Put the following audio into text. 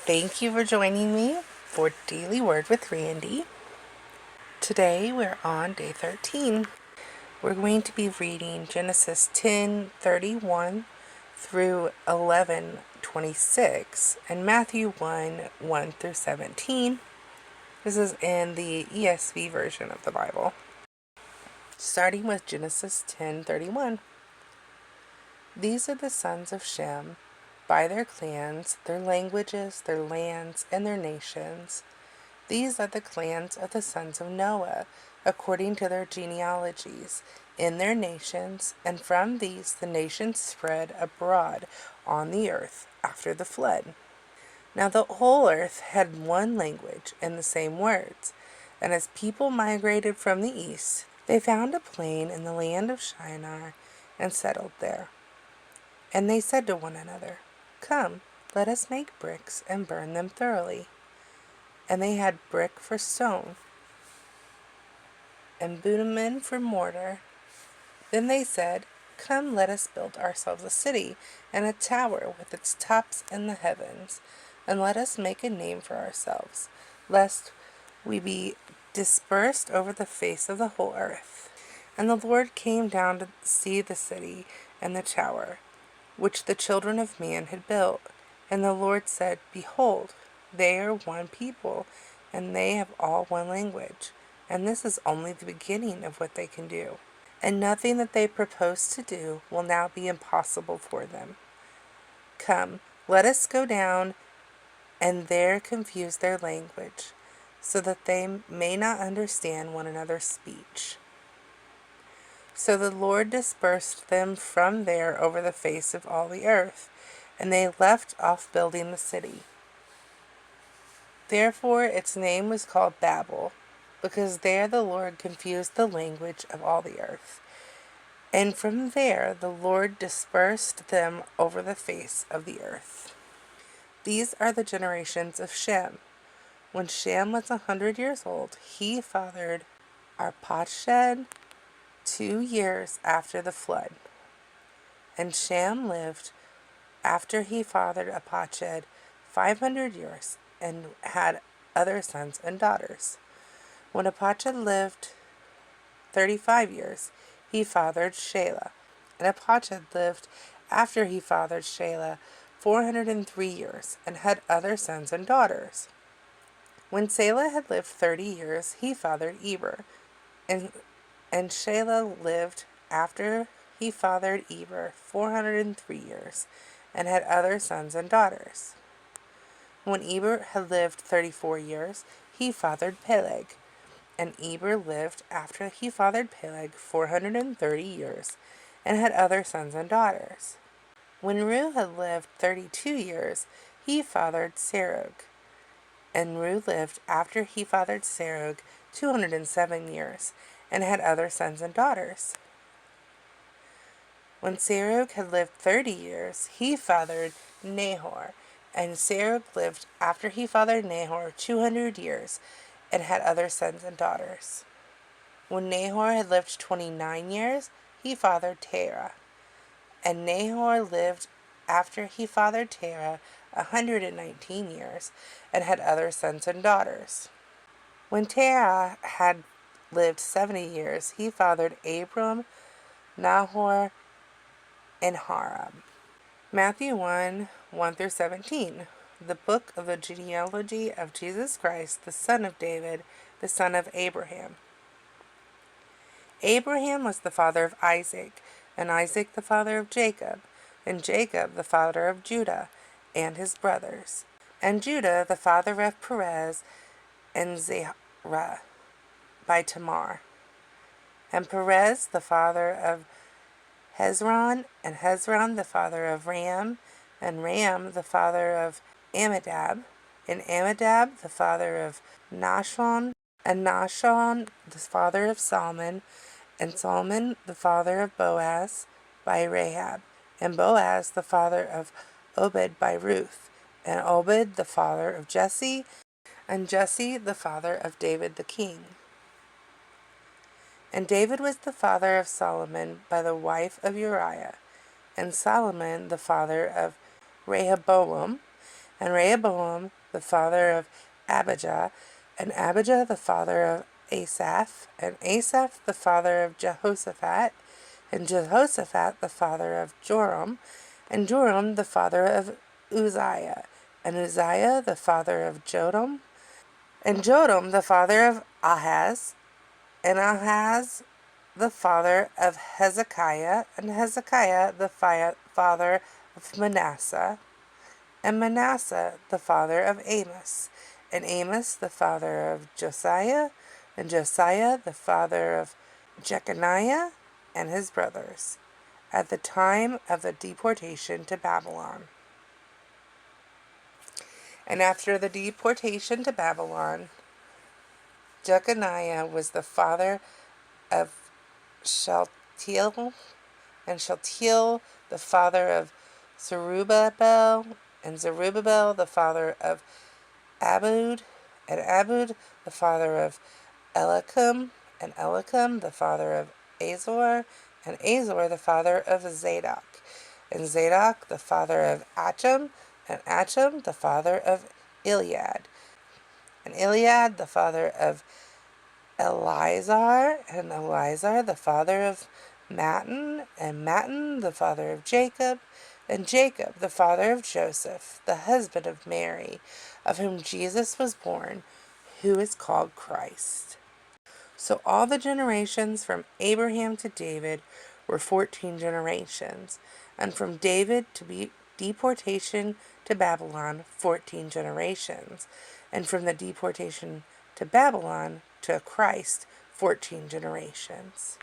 Thank you for joining me for Daily Word with Randy. Today we're on day 13. We're going to be reading Genesis 10:31 through 11:26 and Matthew 1:1 through 17. This is in the ESV version of the Bible. Starting with Genesis 10:31. These are the sons of Shem, by their clans, their languages, their lands, and their nations. These are the clans of the sons of Noah, according to their genealogies, in their nations, and from these the nations spread abroad on the earth after the flood. Now the whole earth had one language and the same words, and as people migrated from the east, they found a plain in the land of Shinar and settled there. And they said to one another, "Come, let us make bricks and burn them thoroughly." And they had brick for stone, and bitumen for mortar. Then they said, "Come, let us build ourselves a city, and a tower with its tops in the heavens, and let us make a name for ourselves, lest we be dispersed over the face of the whole earth." And the Lord came down to see the city and the tower, which the children of man had built. And the Lord said, "Behold, they are one people, and they have all one language. And this is only the beginning of what they can do. And nothing that they propose to do will now be impossible for them. Come, let us go down and there confuse their language, so that they may not understand one another's speech." So the Lord dispersed them from there over the face of all the earth, and they left off building the city. Therefore its name was called Babel, because there the Lord confused the language of all the earth. And from there the Lord dispersed them over the face of the earth. These are the generations of Shem. When Shem was 100 years old, he fathered Arpachshad 2 years after the flood. And Shem lived after he fathered Arpachshad 500 years and had other sons and daughters. When Arpachshad lived 35 years, he fathered Shelah. And Arpachshad lived after he fathered Shelah 403 years and had other sons and daughters. When Shelah had lived 30 years, he fathered Eber. And Shelah lived after he fathered Eber 403 years and had other sons and daughters. When Eber had lived 34 years, he fathered Peleg. And Eber lived after he fathered Peleg 430 years and had other sons and daughters. When Reu had lived 32 years, he fathered Serug. And Reu lived after he fathered Serug 207 years and had other sons and daughters. When Serug had lived 30 years, he fathered Nahor. And Serug lived after he fathered Nahor 200 years and had other sons and daughters. When Nahor had lived 29 years, he fathered Terah. And Nahor lived after he fathered Terah 119 years and had other sons and daughters. When Terah had lived 70 years, he fathered Abram, Nahor, and Haram. Matthew 1:1 through 17. The book of the genealogy of Jesus Christ, the son of David, the son of Abraham. Abraham was the father of Isaac, and Isaac the father of Jacob, and Jacob the father of Judah and his brothers, and Judah the father of Perez and Zerah by Tamar, and Perez the father of Hezron, and Hezron the father of Ram, and Ram the father of Amminadab, and Amminadab the father of Nahshon, and Nahshon the father of Salmon, and Salmon the father of Boaz by Rahab, and Boaz the father of Obed by Ruth, and Obed the father of Jesse, and Jesse the father of David the king. And David was the father of Solomon by the wife of Uriah, and Solomon the father of Rehoboam, and Rehoboam the father of Abijah, and Abijah the father of Asaph, and Asaph the father of Jehoshaphat, and Jehoshaphat the father of Joram, and Joram the father of Uzziah, and Uzziah the father of Jotam, and Jotam the father of Ahaz, and Ahaz the father of Hezekiah, and Hezekiah the father of Manasseh, and Manasseh the father of Amos, and Amos the father of Josiah, and Josiah the father of Jeconiah and his brothers, at the time of the deportation to Babylon. And after the deportation to Babylon, Jeconiah was the father of Shealtiel, and Shealtiel the father of Zerubbabel, and Zerubbabel the father of Abud, and Abud the father of Eliakim, and Eliakim the father of Azor, and Azor the father of Zadok, and Zadok the father of Achim, and Achim the father of Eliad, and Eliad the father of Eleazar, and Eleazar the father of Mattan, and Mattan the father of Jacob, and Jacob the father of Joseph, the husband of Mary, of whom Jesus was born, who is called Christ. So all the generations from Abraham to David were 14 generations, and from David to deportation to Babylon, 14 generations, and from the deportation to Babylon to Christ, 14 generations.